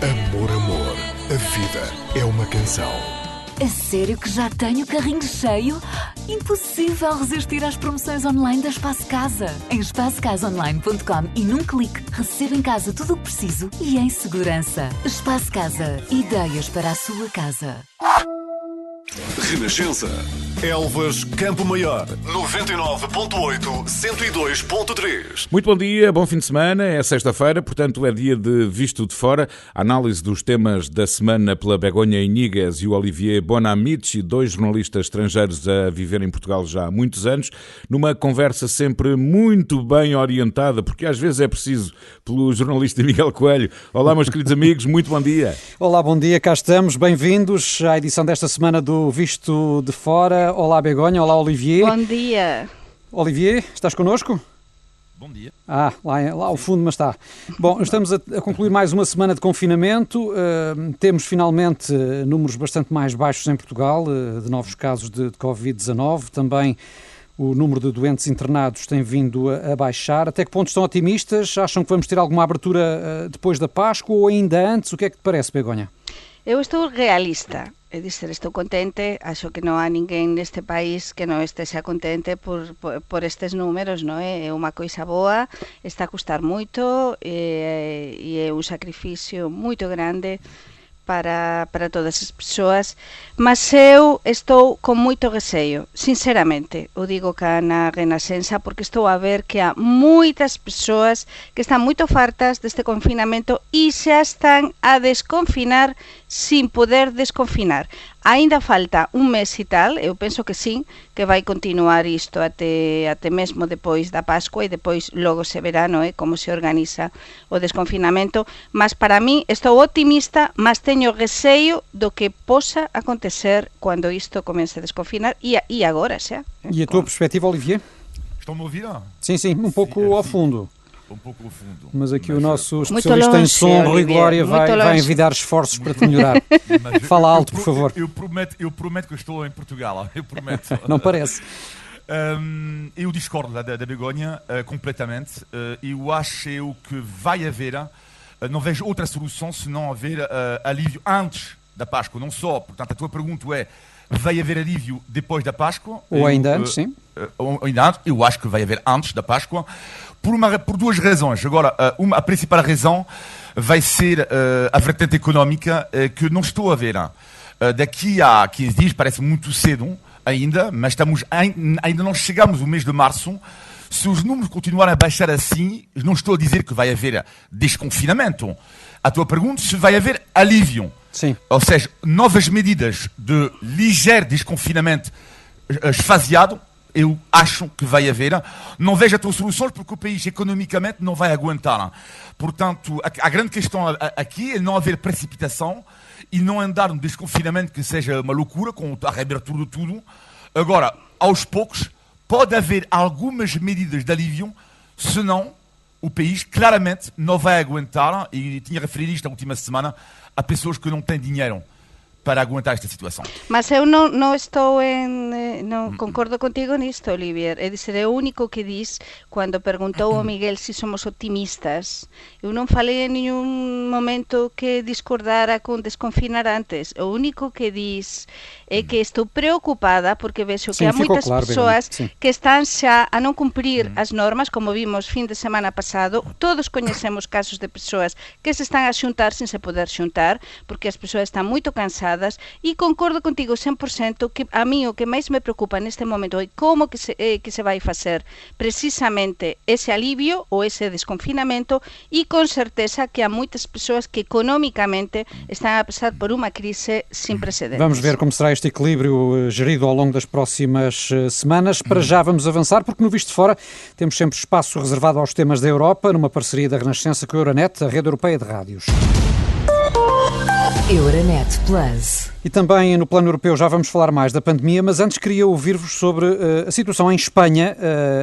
Amor, amor, a vida é uma canção. A sério que já tenho o carrinho cheio? Impossível resistir às promoções online da Espaço Casa. Em espaçocasaonline.com e num clique, recebo em casa tudo o que preciso e em segurança. Espaço Casa. Ideias para a sua casa. Renascença. Elvas Campo Maior, 99.8, 102.3. Muito bom dia, bom fim de semana. É sexta-feira, portanto é dia de Visto de Fora. A análise dos temas da semana pela Begonha Iníguez e o Olivier Bonamici, dois jornalistas estrangeiros a viver em Portugal já há muitos anos, numa conversa sempre muito bem orientada, porque às vezes é preciso, pelo jornalista Miguel Coelho. Olá, meus queridos amigos, muito bom dia. Olá, bom dia, cá estamos, bem-vindos à edição desta semana do Visto de Fora. Olá, Begonha, olá, Olivier. Bom dia. Olivier, estás connosco? Bom dia. Lá ao fundo, mas está. Bom, estamos a concluir mais uma semana de confinamento. Temos finalmente números bastante mais baixos em Portugal, de novos casos de Covid-19. Também o número de doentes internados tem vindo a baixar. Até que ponto estão otimistas? Acham que vamos ter alguma abertura depois da Páscoa ou ainda antes? O que é que te parece, Begonha? Eu estou realista, é dizer, estou contente, acho que non há ninguén neste país que non esteja contente por estes números, non é? É unha coisa boa, está a custar moito e é un sacrificio moito grande para todas as persoas, mas eu estou con moito receio, sinceramente, o digo cá na Renascença, porque estou a ver que há moitas persoas que están moito fartas deste confinamento e xa están a desconfinar sin poder desconfinar. Ainda falta un mes e tal, eu penso que sim, que vai continuar isto até mesmo depois da Páscoa e depois logo se verá, non é, como se organiza o desconfinamento, mas para mí estou optimista, mas teño receio do que possa acontecer cando isto comece a desconfinar e agora xa. E a tua perspectiva, Olivier? Estão-me a ouvir? Sim, um pouco ao fundo. Um pouco ao fundo. Mas aqui o nosso Muito especialista longe, em som, Rui Olivier, Glória, muito vai longe. envidar esforços para te melhorar. Fala alto, por favor. Eu prometo que estou em Portugal. Eu prometo. Não parece. Eu discordo da Begonha completamente. Eu acho que vai haver, não vejo outra solução senão haver alívio antes da Páscoa. Não só, portanto, a tua pergunta é: vai haver alívio depois da Páscoa? Ou ainda antes, sim. Ou ainda antes, eu acho que vai haver antes da Páscoa, por duas razões. Agora, a principal razão vai ser a vertente económica, que não estou a ver. Daqui a 15 dias, parece muito cedo ainda, mas ainda não chegamos ao mês de março. Se os números continuarem a baixar assim, não estou a dizer que vai haver desconfinamento. A tua pergunta, se vai haver alívio. Sim. Ou seja, novas medidas de ligeiro desconfinamento esvaziado, eu acho que vai haver. Não vejo outras soluções porque o país economicamente não vai aguentar. Portanto, a grande questão aqui é não haver precipitação e não andar num desconfinamento que seja uma loucura, com a reabertura de tudo. Agora, aos poucos, pode haver algumas medidas de alívio, senão o país claramente não vai aguentar, e tinha referido isto na última semana, a pessoas que não têm dinheiro para aguentar esta situação. Mas eu non estou non concordo contigo nisto, Olivier. É dizer, é o único que diz, cando perguntou ao Miguel se somos optimistas, eu non falei en ningún momento que discordara con desconfinar antes. O único que diz é que estou preocupada porque vexo que há moitas persoas que están xa a non cumprir as normas, como vimos fin de semana pasado. Todos coñecemos casos de persoas que se están a xuntar sin se poder xuntar, porque as persoas están moito cansadas. E concordo contigo 100% que a mí o que máis me preocupa neste momento é como que se vai facer precisamente ese alivio ou ese desconfinamento, e con certeza que há moitas persoas que economicamente están a passar por unha crise sin precedentes. Vamos ver como será este equilíbrio gerido ao longo das próximas semanas. Para já vamos avançar, porque no Visto de Fora temos sempre espaço reservado aos temas da Europa, numa parceria da Renascença com a Euronet, a rede europeia de rádios. Euronet Plus. E também no plano europeu já vamos falar mais da pandemia, mas antes queria ouvir-vos sobre a situação em Espanha,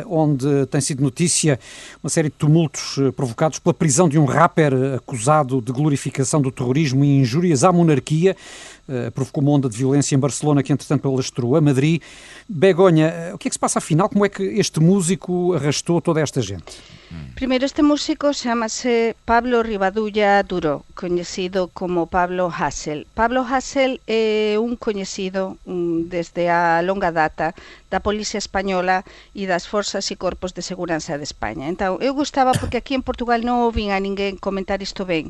onde tem sido notícia uma série de tumultos provocados pela prisão de um rapper acusado de glorificação do terrorismo e injúrias à monarquia. Provocou uma onda de violência em Barcelona que, entretanto, alastrou a Madrid. Begonha, o que é que se passa afinal? Como é que este músico arrastou toda esta gente? Primeiro, este músico chama-se Pablo Rivadulla Duro, coñecido como Pablo Hasél. Pablo Hasél é un coñecido desde a longa data da Policía Española e das Forzas e Corpos de Segurança de España. Então, eu gostava, porque aquí en Portugal non ouvin a ninguén comentar isto ben.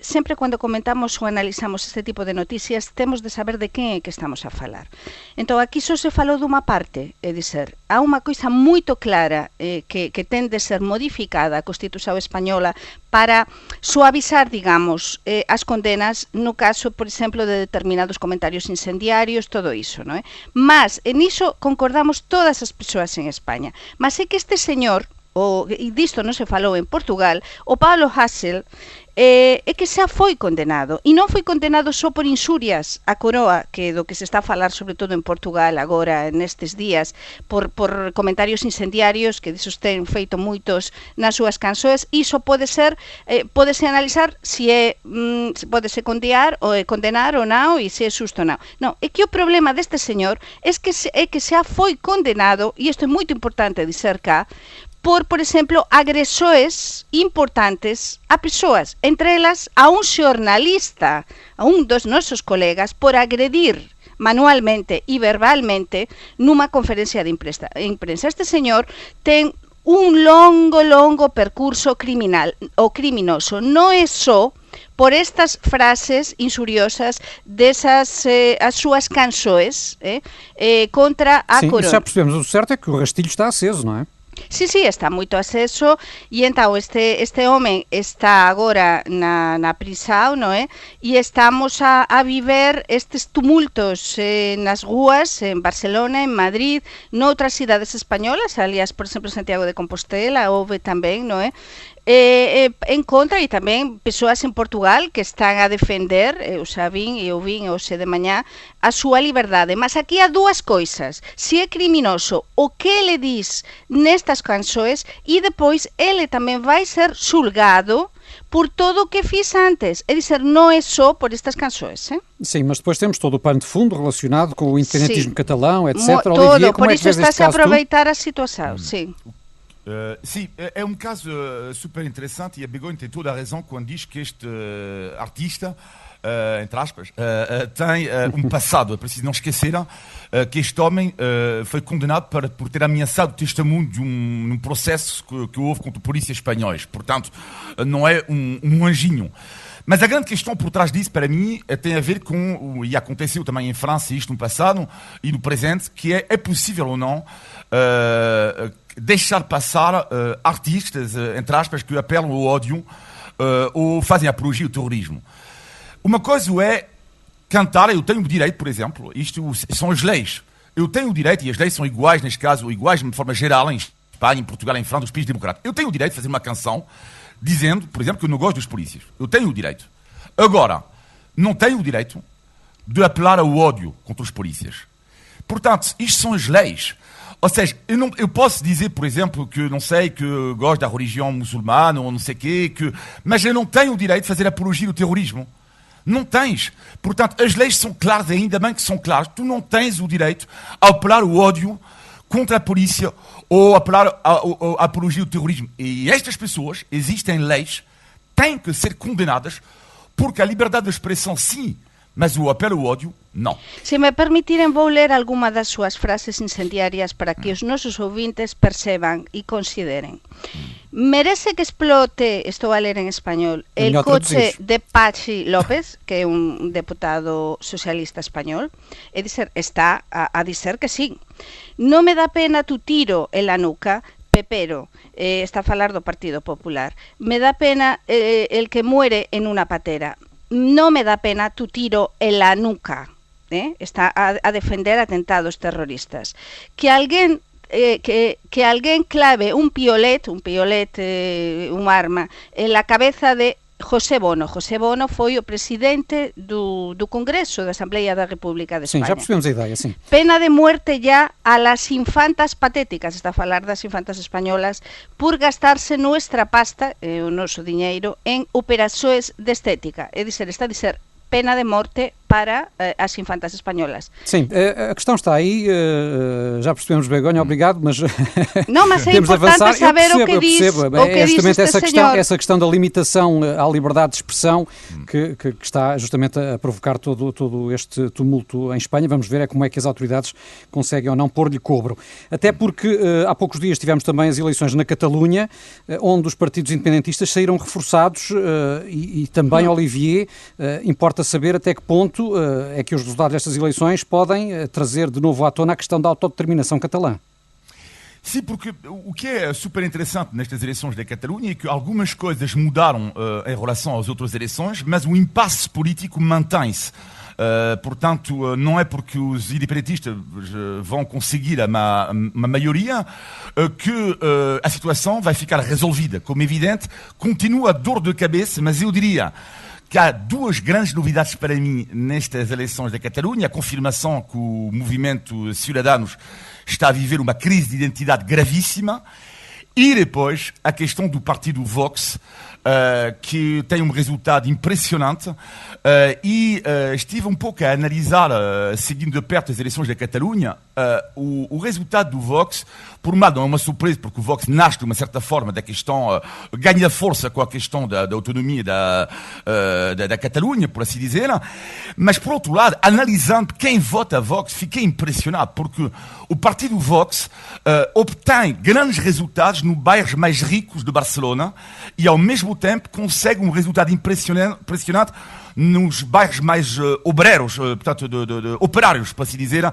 Sempre cando comentamos ou analizamos este tipo de noticias, temos de saber de quen é que estamos a falar. Entón, aquí só se falou dunha parte, é dizer, há unha coisa moito clara que ten de ser modificada a Constitución Española para suavizar, digamos, as condenas no caso, por exemplo, de determinados comentarios incendiarios, todo iso, non é? Mas, en iso concordamos todas as persoas en España. Mas é que este señor, e disto non se falou en Portugal, o Pablo Hasél, é que xa foi condenado, e non foi condenado só por inxurias á coroa, que do que se está a falar sobre todo en Portugal agora nestes días, por comentarios incendiarios, que disos ten feito moitos nas súas canções. Iso podese analizar se podese condenar ou non, e se é xusto ou non. Non, é que o problema deste señor é que xa foi condenado, e isto é moito importante dizer cá, por exemplo, agresores importantes a persoas, entre elas a un xornalista, a un dos nosos colegas, por agredir manualmente e verbalmente nunha conferencia de imprensa. Este señor ten un longo percurso criminal ou criminoso. Non é só por estas frases insuriosas desas as súas canções contra a coroa. Sim, já percebemos. O certo é que o rastilho está aceso, não é? Sí, está moito aceso, e entón este home está agora na prisão, non é? E estamos a viver estes tumultos nas rúas, en Barcelona, en Madrid, noutras cidades españolas, aliás, por exemplo, Santiago de Compostela, houve tamén, non é? En contra, e tamén persoas en Portugal que están a defender, eu xa vin e eu vin hoxe de mañá, a súa liberdade. Mas aquí há dúas coisas: se é criminoso o que ele diz nestas canções, e depois ele tamén vai ser xulgado por todo o que fiz antes. É dizer, non é só por estas canções. Sim, mas depois temos todo o pano de fundo relacionado com o independentismo catalão, etc. Todo, Olivier, por isso está-se a aproveitar a situação, sim. Sim, é um caso super interessante, e a Begonha tem toda a razão quando diz que este artista, entre aspas, tem um passado. É preciso não esquecer que este homem foi condenado por ter ameaçado o testemunho de um processo que houve contra polícias espanhóis. Portanto, não é um anjinho. Mas a grande questão por trás disso, para mim, tem a ver com, e aconteceu também em França, isto no passado e no presente, que é possível ou não deixar passar artistas, entre aspas, que apelam ao ódio ou fazem apologia ao terrorismo. Uma coisa é cantar, eu tenho o direito, por exemplo, isto são as leis. Eu tenho o direito, e as leis são iguais, neste caso, iguais de forma geral, em Espanha, em Portugal, em França, nos países democráticos. Eu tenho o direito de fazer uma canção dizendo, por exemplo, que eu não gosto dos polícias. Eu tenho o direito. Agora, não tenho o direito de apelar ao ódio contra os polícias. Portanto, isto são as leis. Ou seja, eu posso dizer, por exemplo, que não sei, que gosto da religião muçulmana ou não sei o quê, mas eu não tenho o direito de fazer apologia do terrorismo. Não tens. Portanto, as leis são claras, ainda bem que são claras. Tu não tens o direito a apelar o ódio contra a polícia ou apelar a apologia do terrorismo. E estas pessoas, existem leis, têm que ser condenadas, porque a liberdade de expressão, sim, mas o apelo ao ódio, não. Se me permitirem, vou ler alguma das suas frases incendiárias para que os nossos ouvintes percebam e considerem. Merece que explote, estou a ler en español, el coche de Patxi López, que é un deputado socialista español, é dizer, está a dizer que sí. Non me dá pena tu tiro en la nuca, Pepero, está a falar do Partido Popular. Me dá pena el que muere en una patera. Non me dá pena tu tiro en la nuca. Está a defender atentados terroristas. Que alguén clave un piolet, un arma, en la cabeza de José Bono. José Bono foi o presidente do Congreso da Assembleia da República de Espanha. Sim, já percebemos a ideia, sim. Pena de muerte ya a las infantas patéticas, está a falar das infantas españolas, por gastarse nuestra pasta, o noso diñeiro, en operações de estética. É dizer, está a dizer pena de morte para as infantas espanholas. Sim, a questão está aí, já percebemos, Begonha, obrigado, mas, não, mas é temos de avançar. Saber o que diz justamente este essa questão da limitação à liberdade de expressão que está justamente a provocar todo este tumulto em Espanha. Vamos ver como é que as autoridades conseguem ou não pôr-lhe cobro. Até porque há poucos dias tivemos também as eleições na Catalunha, onde os partidos independentistas saíram reforçados e também, Olivier, importa saber até que ponto é que os resultados destas eleições podem trazer de novo à tona a questão da autodeterminação catalã. Sim, porque o que é super interessante nestas eleições da Catalunha é que algumas coisas mudaram em relação às outras eleições, mas o impasse político mantém-se. Portanto, não é porque os independentistas vão conseguir uma maioria que a situação vai ficar resolvida. Como é evidente, continua a dor de cabeça, mas eu diria que há duas grandes novidades para mim nestas eleições da Catalunha. A confirmação que o movimento Ciudadanos está a viver uma crise de identidade gravíssima e depois a questão do partido Vox, que tem um resultado impressionante e estive um pouco a analisar, seguindo de perto as eleições da Catalunha, o resultado do Vox. Por um lado, não é uma surpresa, porque o Vox nasce de uma certa forma da questão, ganha força com a questão da autonomia da Catalunha, por assim dizer, mas por outro lado, analisando quem vota Vox, fiquei impressionado, porque o partido Vox obtém grandes resultados nos bairros mais ricos de Barcelona e ao mesmo tempo consegue um resultado impressionante nos bairros mais obreiros, portanto, de operários, por assim dizer,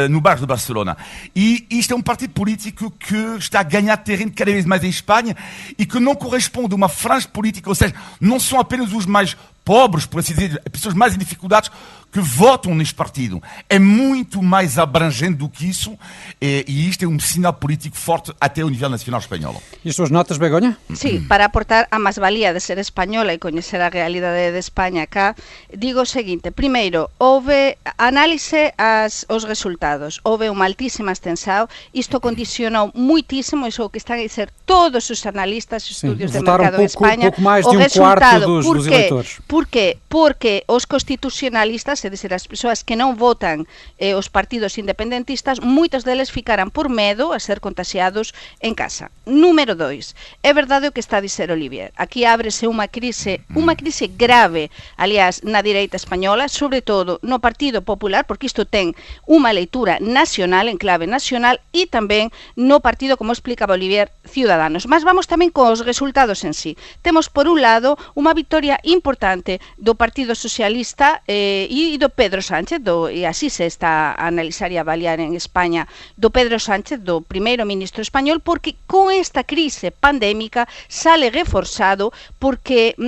no bairro de Barcelona. E isto é um partido político que está a ganhar terreno cada vez mais em Espanha e que não corresponde a uma franja política, ou seja, não são apenas os mais pobres, por assim dizer, pessoas mais em dificuldades que votam neste partido. É muito mais abrangente do que isso e isto é um sinal político forte até ao nível nacional espanhol. E as suas notas, Begonha? Sí, para aportar a más-valía de ser española e coñecer a realidade de España acá, digo o seguinte: primeiro, houve análise aos resultados, houve unha altísima abstención, isto condicionou muitísimo, iso que están a dizer todos os analistas, estudios de mercado en España, pouco máis de un cuarto dos eleitores. Por qué? Porque os constitucionalistas, é dizer, as persoas que non votan os partidos independentistas, moitos deles ficaran por medo a ser contagiados en casa. Número 2, é verdade o que está a dizer Olivier. Aquí ábrese unha crise grave, aliás, na direita española, sobre todo no Partido Popular, porque isto ten unha leitura nacional, en clave nacional, e tamén no partido, como explicaba Olivier, Ciudadanos. Mas vamos tamén cos resultados en sí. Temos, por un lado, unha victoria importante do Partido Socialista e do Pedro Sánchez, e así se está a analizar e avaliar en España, do Pedro Sánchez, do primeiro ministro español, porque con esta crise pandémica sale reforzado porque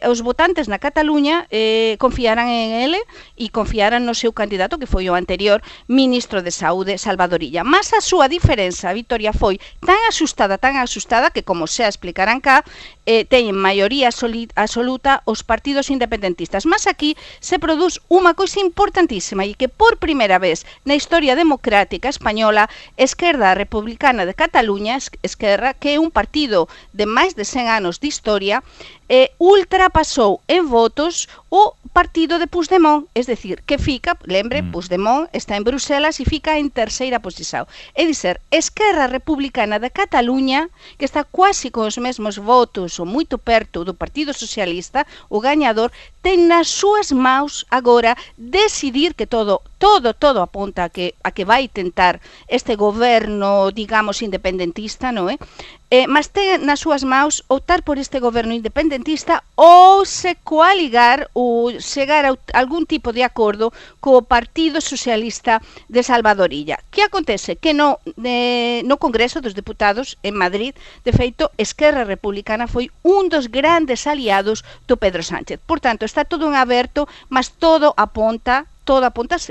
os votantes na Cataluña confiaran en ele e confiaran no seu candidato, que foi o anterior ministro de Saúde, Salvador Illa. Mas a súa diferenza, a victoria, foi tan asustada que, como se explicarán cá, teñen maioría absoluta os partidos independentistas. Mas aquí se produz unha coisa importantísima e que por primeira vez na historia democrática española, Esquerda Republicana de Cataluña, Esquerra, que é un partido de máis de 100 anos de historia, ultrapasou en votos o partido de Puigdemont, es decir, que fica, lembre, Puigdemont está en Bruselas e fica en terceira posición. É dizer, Esquerra Republicana de Cataluña, que está quasi con os mesmos votos ou moito perto do Partido Socialista, o gañador, ten nas súas maus agora decidir, que todo apunta a que vai tentar este goberno, digamos, independentista, non é? Mas ten nas súas maus optar por este goberno independentista ou se coaligar ou chegar a algún tipo de acordo co Partido Socialista de Salvador Illa. Que acontece? Que no Congreso dos Deputados en Madrid, de feito, Esquerra Republicana foi un dos grandes aliados do Pedro Sánchez. Por tanto, está todo en aberto, mas todo apunta,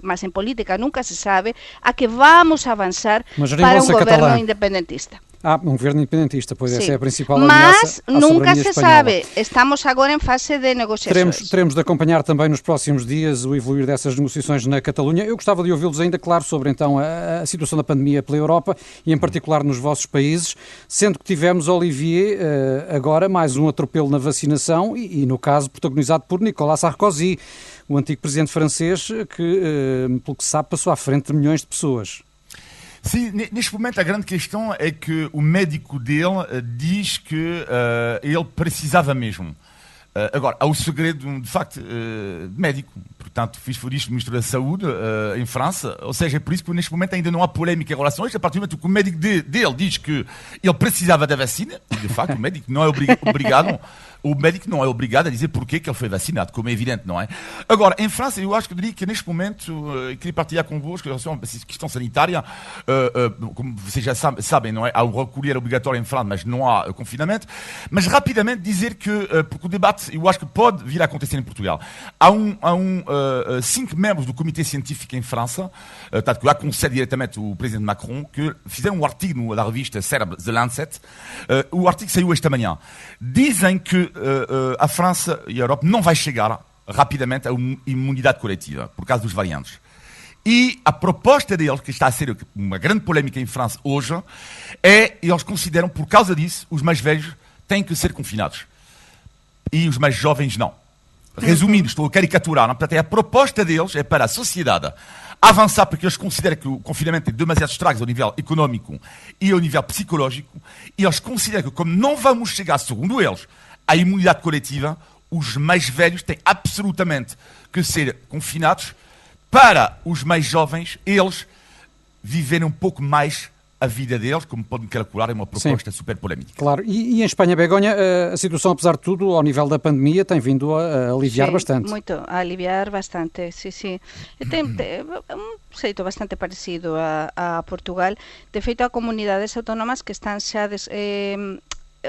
mas en política nunca se sabe, a que vamos a avanzar para un goberno independentista. Um governo independentista, pois essa é a principal ameaça à soberania espanhola. Mas nunca se sabe, estamos agora em fase de negociações. Teremos de acompanhar também nos próximos dias o evoluir dessas negociações na Catalunha. Eu gostava de ouvi-los ainda, claro, sobre então a situação da pandemia pela Europa e em particular nos vossos países, sendo que tivemos, Olivier, agora mais um atropelo na vacinação e no caso protagonizado por Nicolas Sarkozy, o antigo presidente francês que, pelo que se sabe, passou à frente de milhões de pessoas. Sim, neste momento a grande questão é que o médico dele diz que ele precisava mesmo. Agora, há o segredo, de facto, médico. Portanto, fiz por isto o Ministro da Saúde em França. Ou seja, é por isso que neste momento ainda não há polémica em relação a isto. A partir do momento que o médico dele diz que ele precisava da vacina, de facto, o médico não é obrigado. O médico não é obrigado a dizer porquê que ele foi vacinado, como é evidente, não é? Agora, em França, eu acho que eu diria que neste momento, queria partilhar convosco em relação a essa questão sanitária, como vocês já sabem, não é? Há o recolher obrigatório em França, mas não há confinamento. Mas rapidamente dizer que, porque o debate, eu acho que pode vir a acontecer em Portugal. Há 5 membros do comitê científico em França, tanto que aconselho diretamente o presidente Macron, que fizeram um artigo na revista Cerebro, The Lancet. O artigo saiu esta manhã. Dizem que a França e a Europa não vai chegar rapidamente a uma imunidade coletiva por causa dos variantes. E a proposta deles, que está a ser uma grande polémica em França hoje, eles consideram, por causa disso, os mais velhos têm que ser confinados. E os mais jovens não. Resumindo, estou a caricaturar, não? Portanto, a proposta deles é para a sociedade avançar, porque eles consideram que o confinamento tem demasiados estragos ao nível económico e ao nível psicológico, e eles consideram que, como não vamos chegar, segundo eles, à imunidade coletiva, os mais velhos têm absolutamente que ser confinados para os mais jovens, eles viverem um pouco mais a vida deles, como podem calcular, é uma proposta super polémica. Claro, e em Espanha, Begonha, a situação, apesar de tudo, ao nível da pandemia, tem vindo a aliviar bastante. Muito, a aliviar bastante, sim. Tem um xeito bastante parecido a Portugal. De feito, há comunidades autónomas que están xa...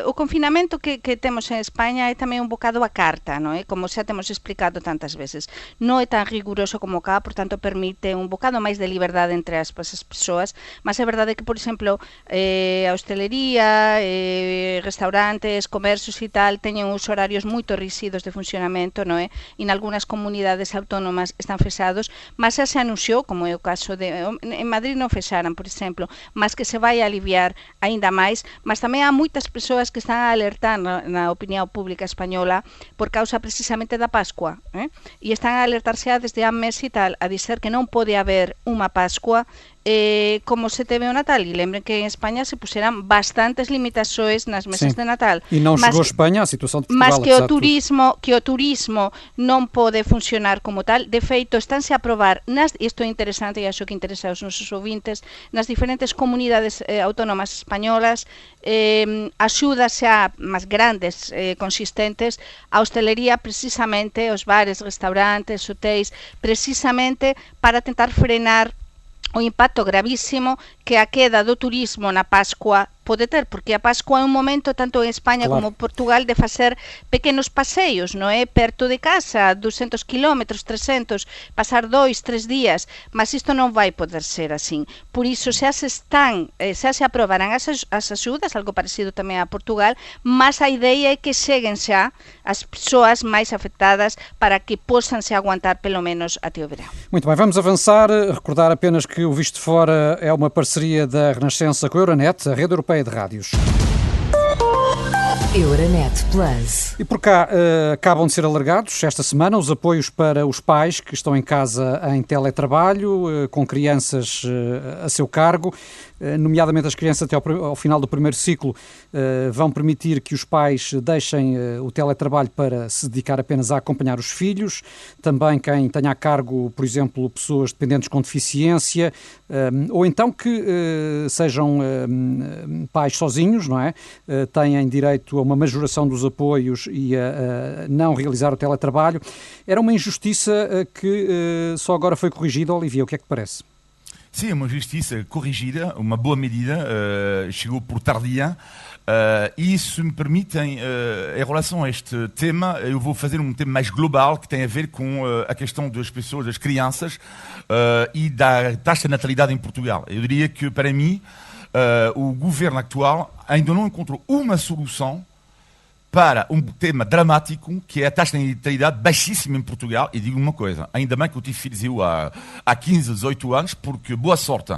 O confinamento que temos en España é tamén un bocado a carta, non é? Como xa temos explicado tantas veces. Non é tan riguroso como cá, por tanto permite un bocado máis de liberdade entre as persoas, mas é verdade que, por exemplo, a hostelería, restaurantes, comercios e tal, teñen uns horarios moito rígidos de funcionamento, non é? E en algunhas comunidades autónomas están fechados, mas xa se anunciou, como é o caso de... En Madrid non fexaran, por exemplo, mas que se vai a aliviar aínda máis, mas tamén há moitas persoas que están a alertar na opinión pública española por causa precisamente da Pascua, e están a alertar xa desde há mes e tal, a dizer que non pode haber unha Pascua como se teve o Natal, e lembren que en España se puseran bastantes limitações nas mesas de Natal. E non chegou a Espanha a situación de Portugal. Mas que o turismo non pode funcionar como tal. De feito, estánse a aprobar, isto é interesante e acho que interesa aos nosos ouvintes, nas diferentes comunidades autónomas españolas, axudas xa máis grandes, consistentes, a hostelería precisamente, os bares, restaurantes, hotéis, precisamente para tentar frenar o impacto gravísimo que a queda do turismo na Pascua pode ter, porque a Pascua é un momento tanto en España como en Portugal de facer pequenos paseios, non é? Perto de casa, 200 kilómetros, 300, pasar 2-3 días, mas isto non vai poder ser así. Por iso xa se aprobarán as axudas, algo parecido tamén a Portugal, mas a ideia é que cheguen xa as persoas máis afectadas para que possam se aguantar pelo menos até o verão. Muito bem, vamos avançar, recordar apenas que o Visto Fora é uma parceria da Renascença com a Euronet, a rede europeia de rádios. Euronet Plus. E por cá acabam de ser alargados esta semana os apoios para os pais que estão em casa em teletrabalho, com crianças a seu cargo, nomeadamente as crianças até ao final do primeiro ciclo vão permitir que os pais deixem o teletrabalho para se dedicar apenas a acompanhar os filhos, também quem tenha a cargo, por exemplo, pessoas dependentes com deficiência, ou então que sejam pais sozinhos, não é? Têm direito a uma majoração dos apoios e a não realizar o teletrabalho. Era uma injustiça que só agora foi corrigida. Olivia, o que é que te parece? Sim, uma justiça corrigida, uma boa medida, chegou por tardia. E se me permitem, em relação a este tema, eu vou fazer um tema mais global que tem a ver com a questão das pessoas, das crianças e da taxa de natalidade em Portugal. Eu diria que, para mim, o governo atual ainda não encontrou uma solução para um tema dramático, que é a taxa de natalidade baixíssima em Portugal. E digo uma coisa, ainda bem que eu tive filhos há 15, 18 anos, porque boa sorte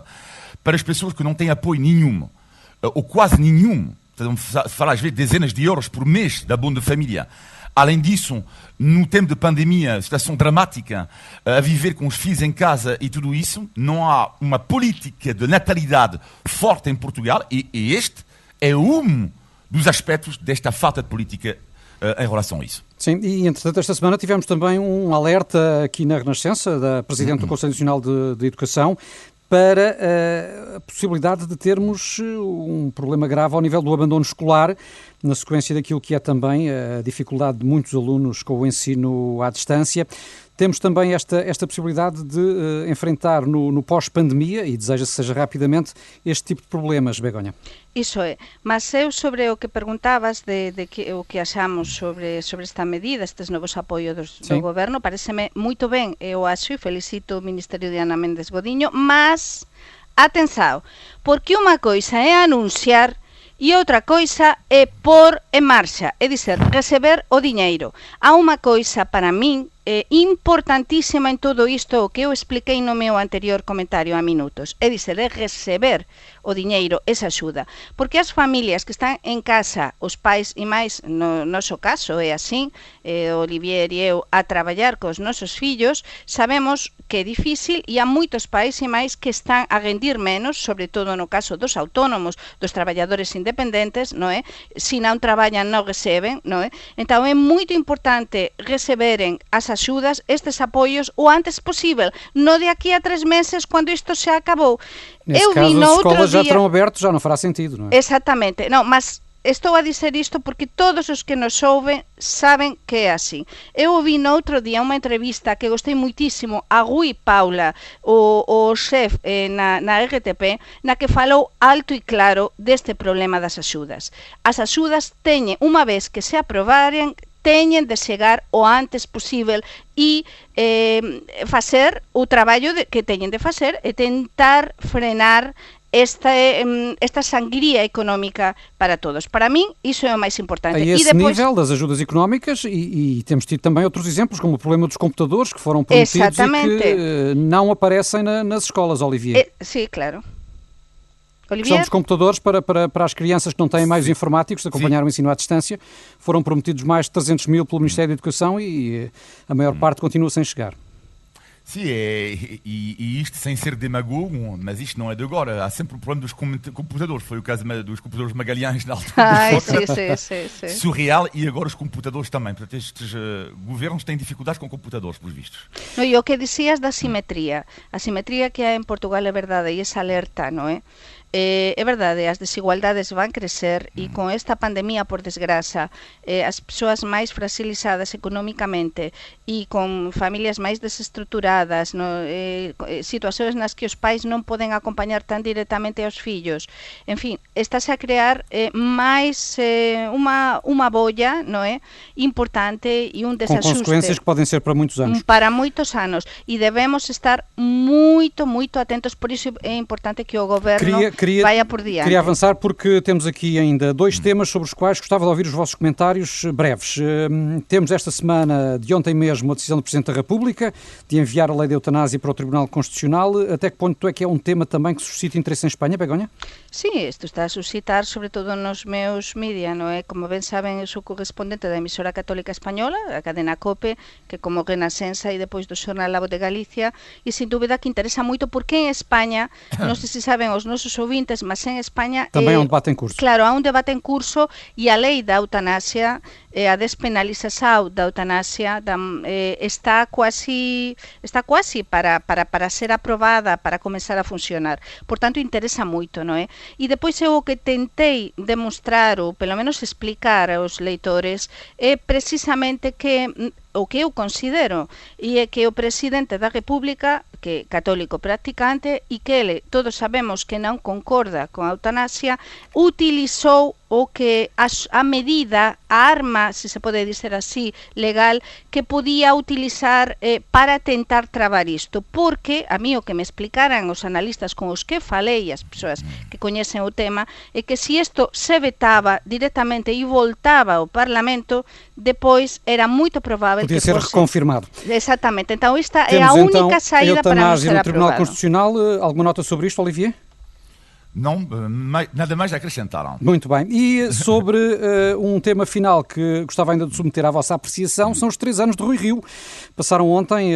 para as pessoas que não têm apoio nenhum, ou quase nenhum, falar às vezes dezenas de euros por mês da Abono de Família. Além disso, no tempo de pandemia, situação dramática, a viver com os filhos em casa e tudo isso, não há uma política de natalidade forte em Portugal, e este é um dos aspectos desta falta de política em relação a isso. Sim, e entretanto esta semana tivemos também um alerta aqui na Renascença, da Presidente do Conselho Nacional de Educação, para a possibilidade de termos um problema grave ao nível do abandono escolar, na sequência daquilo que é também a dificuldade de muitos alunos com o ensino à distância. Temos também esta possibilidade de enfrentar no pós-pandemia, e deseja-se que seja rapidamente, este tipo de problemas, Begonha. Iso é, mas eu sobre o que perguntabas de que, o que achamos sobre esta medida, estes novos apoios do goberno, pareceme moito ben, eu acho, e felicito o Ministerio de Ana Méndez Godiño, mas, atenção, porque unha coisa é anunciar e outra coisa é pôr en marcha, é dizer, receber o diñeiro. Há unha coisa para min importantísima en todo isto, o que eu expliquei no meu anterior comentario a minutos, é dizer, é receber o diñeiro, esa axuda, porque as familias que están en casa, os pais e máis, no noso caso é así, Olivier e eu a traballar cos nosos fillos, sabemos que é difícil e há moitos pais e máis que están a rendir menos, sobre todo no caso dos autónomos, dos traballadores independentes, non é? Se non traballan non receben, non é? Entón é moito importante receberen as axudas, estes apoios o antes posible, non de aquí a 3 meses cando isto xa acabou. Nesse caso, as escolas já terão aberto, já não fará sentido, não é? Exatamente, não, mas estou a dizer isto porque todos os que nos ouvem saben que é así. Eu ouvi no outro día unha entrevista que gostei muitísimo a Rui Paula, o chef na RTP, na que falou alto e claro deste problema das axudas. As axudas teñen, unha vez que se aprobaren, teñen de chegar o antes posible e facer o traballo que teñen de facer e tentar frenar esta sangría económica para todos. Para min, iso é o máis importante. A esse nível das ajudas económicas, e temos tido também outros exemplos, como o problema dos computadores, que foram prometidos e que não aparecem nas escolas, Olivier. Sim, claro. Questão dos computadores para as crianças que não têm meios informáticos de acompanhar o ensino à distância, foram prometidos mais de 300 mil pelo Ministério da Educação e a maior parte continua sem chegar. Sim, e isto sem ser demagogo, mas isto não é de agora. Há sempre o problema dos computadores. Foi o caso dos computadores Magalhães na altura. Sim. Surreal, e agora os computadores também. Portanto, estes governos têm dificuldades com computadores, pelos vistos. No, e o que dicias da simetría. A simetría que há en Portugal é verdade, e esa alerta, non é? É verdade, as desigualdades van crecer e con esta pandemia, por desgraza, as persoas máis fragilizadas económicamente e con familias máis desestruturadas, situacións nas que os pais non poden acompañar tan directamente aos fillos, en fin, estáse a crear máis unha bolla, non é? Importante e un desaxuste. Com consequências que podem ser para muitos anos. Para moitos anos, e debemos estar moito atentos, por iso é importante que o goberno vaya por diante. Queria avançar porque temos aqui ainda 2 temas sobre os quais gostava de ouvir os vossos comentários breves. Temos esta semana, de ontem mesmo, a decisão do Presidente da República de enviar a lei da eutanásia para o Tribunal Constitucional. Até que ponto é que é um tema também que suscita interesse em Espanha, Begonha? Sim, isto está a suscitar, sobretudo nos meus mídia, non é? Como ben saben, eu sou correspondente da emisora católica española, a cadena COPE, que como Renascença e depois do Xornal La Voz de Galicia, e sin dúbida que interesa moito porque en España, non sei se saben os nosos ouvintes, mas en España também há un debate en curso. Claro, há un debate en curso e a lei da eutanasia, a despenalización da eutanasia está quasi para ser aprobada, para comenzar a funcionar. Por tanto, interesa moito, non é? E depois eu o que tentei demostrar, ou pelo menos explicar aos leitores, é precisamente que o que eu considero e é que o Presidente da República, que é católico practicante e que ele, todos sabemos que non concorda con a eutanasia, utilizou o que a medida, a arma, se se pode dizer así, legal, que podía utilizar para tentar travar isto, porque a mí o que me explicaran os analistas con os que falei, as persoas que coñecen o tema, é que se isto se vetaba directamente e voltaba ao Parlamento, depois era moito provável podia que ser fosse reconfirmado. Exatamente, então esta Temos é a única então saída para não ser no Tribunal aprovado. Constitucional. Alguma nota sobre isto, Olivier? Não, nada mais a acrescentar. Muito bem. E sobre um tema final que gostava ainda de submeter à vossa apreciação, são os 3 anos de Rui Rio. Passaram ontem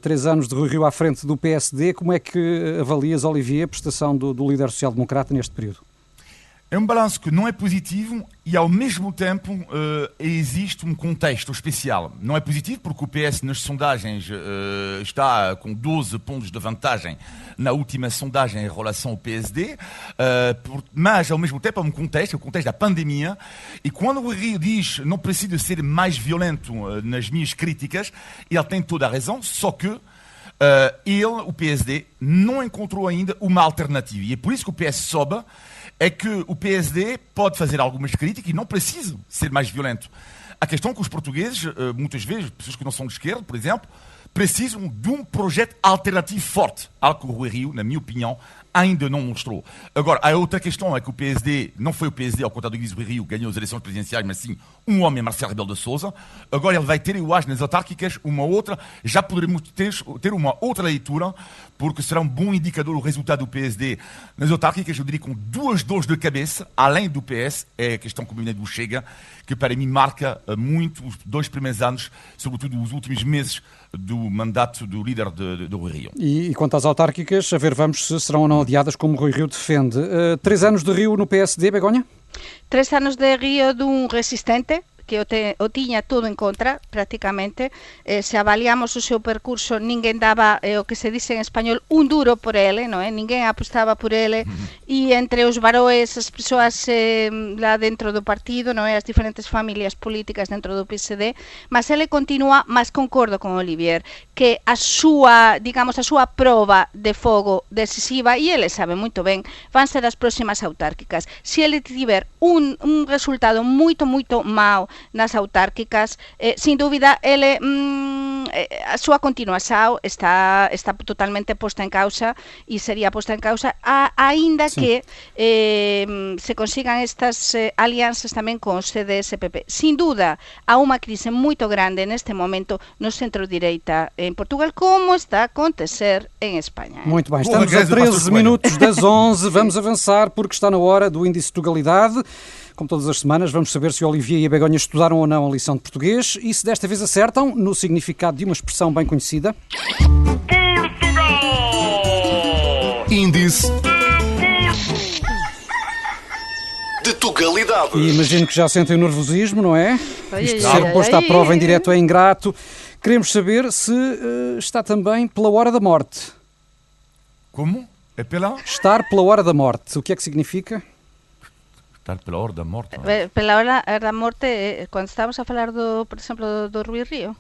3 anos de Rui Rio à frente do PSD. Como é que avalias, Olivier, a prestação do líder social-democrata neste período? É um balanço que não é positivo e, ao mesmo tempo, existe um contexto especial. Não é positivo porque o PS, nas sondagens, está com 12 pontos de vantagem na última sondagem em relação ao PSD, mas, ao mesmo tempo, é um contexto, o contexto da pandemia, e quando o Rio diz não preciso ser mais violento nas minhas críticas, ele tem toda a razão, só que o PSD, não encontrou ainda uma alternativa. E é por isso que o PS sobe, é que o PSD pode fazer algumas críticas e não precisa ser mais violento. A questão é que os portugueses, muitas vezes, pessoas que não são de esquerda, por exemplo, precisam de um projeto alternativo forte, algo que o Rui Rio, na minha opinião, ainda não mostrou. Agora, a outra questão é que o PSD, não foi o PSD, ao contrário do que diz o Rui Rio, ganhou as eleições presidenciais, mas sim um homem, Marcelo Rebelo de Sousa. Agora ele vai ter, eu acho, nas autárquicas, uma outra, já poderemos ter uma outra leitura, porque será um bom indicador o resultado do PSD nas autárquicas, eu diria com 2 dores de cabeça, além do PS, é a questão combinada do Chega, que para mim marca muito os 2 primeiros anos, sobretudo os últimos meses do mandato do líder do Rui Rio. E quanto às autárquicas, a ver, vamos se serão ou não adiadas, como o Rui Rio defende. 3 anos de Rio no PSD, Begonha? 3 anos de Rio dun resistente, que o tiña todo en contra, prácticamente. Se avaliamos o seu percurso, ninguén daba, o que se dice en español, un duro por ele, non é? Ninguén apostaba por ele, e entre os varoes, as persoas lá dentro do partido, non é? As diferentes familias políticas dentro do PSD, mas ele continúa, mas concordo con Olivier, que a súa, digamos, a súa proba de fogo decisiva, e ele sabe moito ben, van ser as próximas autárquicas. Se ele tiver un resultado moito, moito mau nas autárquicas, sin dúbida, ele a súa continuación está totalmente posta en causa, e sería posta en causa aínda que se consigan estas alianzas tamén con os CDS-PP. Sin duda, há unha crise moito grande neste momento no centro-direita en Portugal, como está a acontecer en España. Muito bem, estamos a 13 minutos das 11, vamos avançar porque está na hora do índice de legalidade. Como todas as semanas, vamos saber se o Olivier e a Begonha estudaram ou não a lição de português e se desta vez acertam no significado de uma expressão bem conhecida. Índice de Tugalidade. E imagino que já sentem o nervosismo, não é? Isto ser posto à prova em direto é ingrato. Queremos saber se está também pela hora da morte. Como? É pela? Estar pela hora da morte. O que é que significa? Estar pela hora da morte. Pela hora da morte, quando estávamos a falar, por exemplo, do Rui Rio.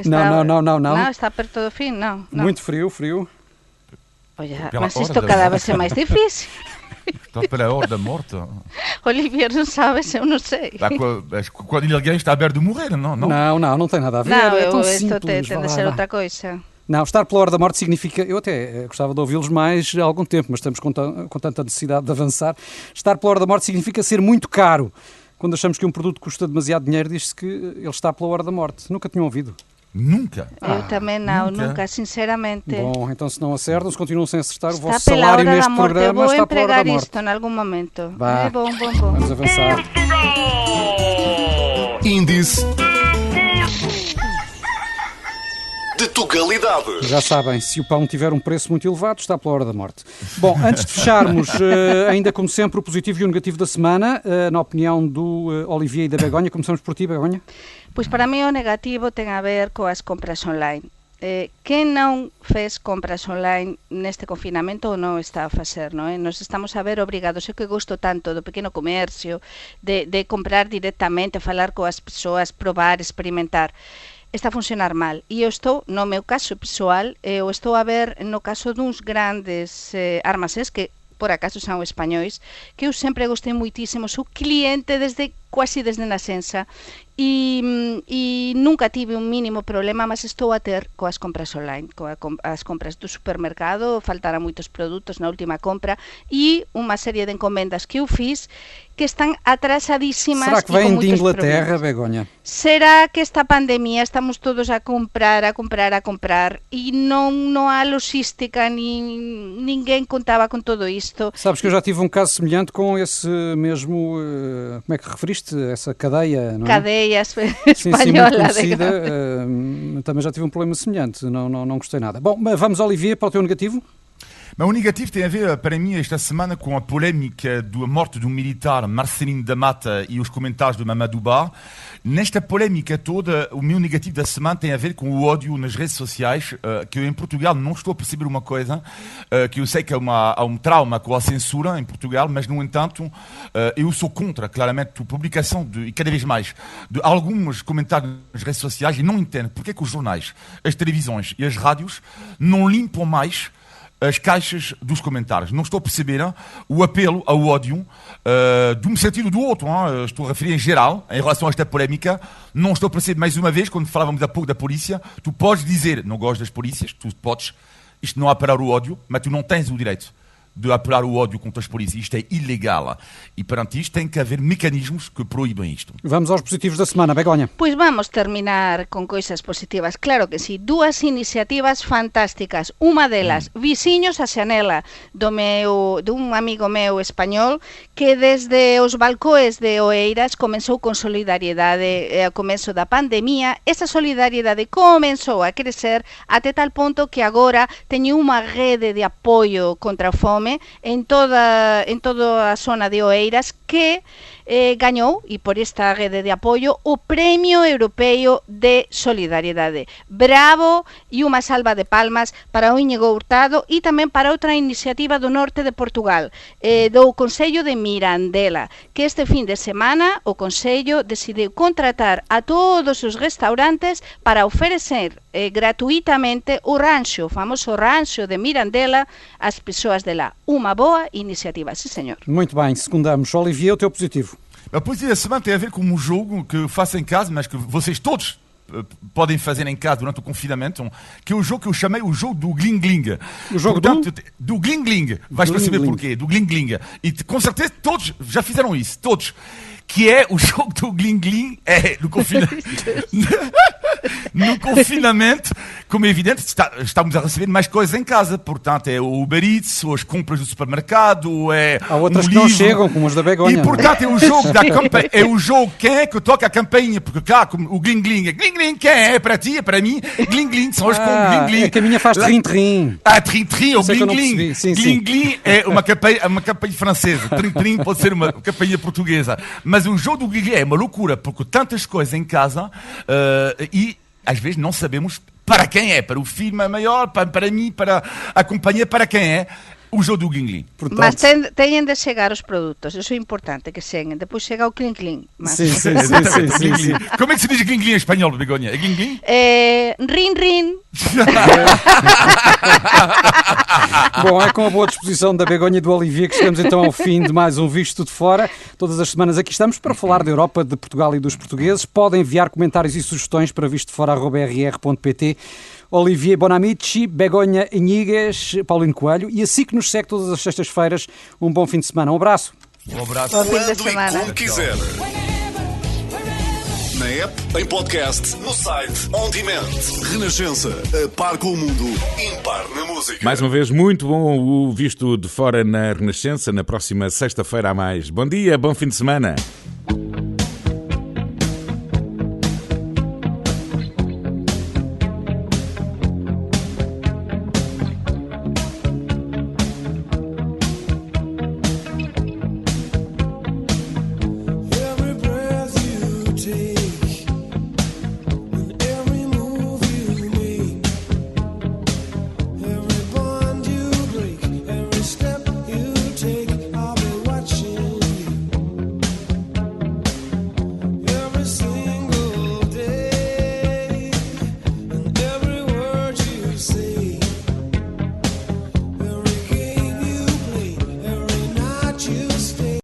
Não, está perto do fim, não. Muito frio. Oye, mas isto cada vez é mais difícil. Está pela hora da morte. Olivier não sabe, eu não sei. Quando alguém está à beira de morrer, não? Não tem nada a ver. Não, é tão isto simples. tem de ser outra coisa. Não, estar pela hora da morte significa... Eu até gostava de ouvi-los mais há algum tempo, mas estamos com tanta necessidade de avançar. Estar pela hora da morte significa ser muito caro. Quando achamos que um produto custa demasiado dinheiro, diz-se que ele está pela hora da morte. Nunca tinham ouvido? Nunca. Eu também não, nunca, sinceramente. Bom, então se não acertam, se continuam sem acertar, o vosso salário neste programa está pela hora da morte. Eu vou empregar isto em algum momento. Vá. Bom. Vamos avançar. Índice de Tugalidade. Já sabem, se o pão tiver um preço muito elevado, está pela hora da morte. Bom, antes de fecharmos, ainda como sempre, o positivo e o negativo da semana, na opinião do Olivier e da Begonha. Começamos por ti, Begonha. Pois para mí o negativo ten a ver coas compras online. Quen non fez compras online neste confinamento ou non está a facer, non é? Nos estamos a ver obrigados, eu que gosto tanto do pequeno comercio, de comprar directamente, falar coas persoas, probar, experimentar. Está a funcionar mal. E eu estou, no meu caso persoal, eu estou a ver no caso duns grandes armazéns que por acaso são espanhóis, que eu sempre gostei muitíssimo, sou cliente quase desde nascença e nunca tive un mínimo problema, mas estou a ter coas compras online, as compras do supermercado, faltaran moitos produtos na última compra e unha serie de encomendas que eu fiz que están atrasadísimas. Será que vêm de Inglaterra, Begonha? Será que esta pandemia estamos todos a comprar e non há logística, ninguén contaba con todo isto. Sabes que eu já tive um caso semelhante com esse mesmo, como é que referiste? Essa cadeia, não é? Cadeia espanhola. Sim, muito conhecida. Também já tive um problema semelhante, não gostei nada. Bom, vamos, Olivier, para o teu negativo? Mas o negativo tem a ver, para mim, esta semana com a polémica da morte do militar Marcelino da Mata e os comentários do Mamadou Ba. Nesta polémica toda, o meu negativo da semana tem a ver com o ódio nas redes sociais, que eu em Portugal não estou a perceber uma coisa, que eu sei que há um trauma com a censura em Portugal, mas, no entanto, eu sou contra, claramente, a publicação, e cada vez mais, de alguns comentários nas redes sociais e não entendo porque é que os jornais, as televisões e as rádios não limpam mais as caixas dos comentários. Não estou a perceber o apelo ao ódio de um sentido ou do outro. Estou a referir em geral, em relação a esta polémica. Não estou a perceber, mais uma vez, quando falávamos há pouco da polícia, tu podes dizer, não gosto das polícias, tu podes, isto não apelar o ódio, mas tu não tens o direito de apelar o ódio contra as polícias. Isto é ilegal. E perante isto tem que haver mecanismos que proíbem isto. Vamos aos positivos da semana, Begonha. Pois vamos terminar con coisas positivas. Claro que sí, dúas iniciativas fantásticas. Unha delas, Viciños a Xanela, dun amigo meu español, que desde os balcoes de Oeiras comenzou con solidariedade ao comezo da pandemia. Esa solidariedade comenzou a crecer até tal ponto que agora teñen unha rede de apoio contra a fome en toda a zona de Oeiras que gañou, e por esta rede de apoio, o Premio Europeo de Solidariedade. Bravo e unha salva de palmas para o Íñigo Hurtado e tamén para outra iniciativa do norte de Portugal, do Concello de Mirandela, que este fin de semana o Concello decidiu contratar a todos os restaurantes para oferecer gratuitamente o famoso rancho de Mirandela ás persoas de lá. Unha boa iniciativa, sí senhor. Muito bem, secundamos. Olivier, o teu positivo? A positivo da semana tem a ver com um jogo que eu faço em casa, mas que vocês todos podem fazer em casa durante o confinamento, que é o jogo que eu chamei o jogo do Gling Gling. O jogo do Gling Gling. Vais perceber porquê. Do Gling Gling. E com certeza todos já fizeram isso. Todos. Que é o jogo do Gling Gling no confinamento. No confinamento, como é evidente, estamos a receber mais coisas em casa. Portanto, é o Uber Eats, ou as compras do supermercado, há outras que não chegam, como as da Begonha. E, portanto, é o jogo da campainha. É o jogo, quem é que toca a campainha? Porque cá, como o Gling Gling, Gling Gling, quem é? É para ti, é para mim. Gling Gling, são as compras. Gling Gling. É que a minha faz trim-trim. Trim-trim, ou Gling Gling. Gling Gling é uma campainha francesa. Trim-trim pode ser uma campainha portuguesa. Mas o jogo do Gling Gling é uma loucura, porque tantas coisas em casa e às vezes não sabemos para quem é. Para o filho maior, para mim, para a companhia, para quem é o jogo do Gling Gling. Portanto... Mas têm de chegar os produtos, isso é importante, que cheguem. Depois chega o Gling Gling. Mas... Sim. Como é que se diz Gling Gling em espanhol, Begonha? É Gling Gling? Rin, rin. Bom, é com a boa disposição da Begonha e do Olivier que chegamos então ao fim de mais um Visto de Fora. Todas as semanas aqui estamos para falar da Europa, de Portugal e dos portugueses. Podem enviar comentários e sugestões para vistodefora@rr.pt. Olivier Bonamici, Begonha Inigues, Paulino Coelho e assim que nos segue todas as sextas-feiras. Um bom fim de semana. Um abraço. Um abraço. Bom fim de Quando e semana. como quiser. Na app, em podcast, no site, on demand. Renascença, a par com o mundo, impar na música. Mais uma vez, muito bom o Visto de Fora na Renascença. Na próxima sexta-feira há mais. Bom dia, bom fim de semana.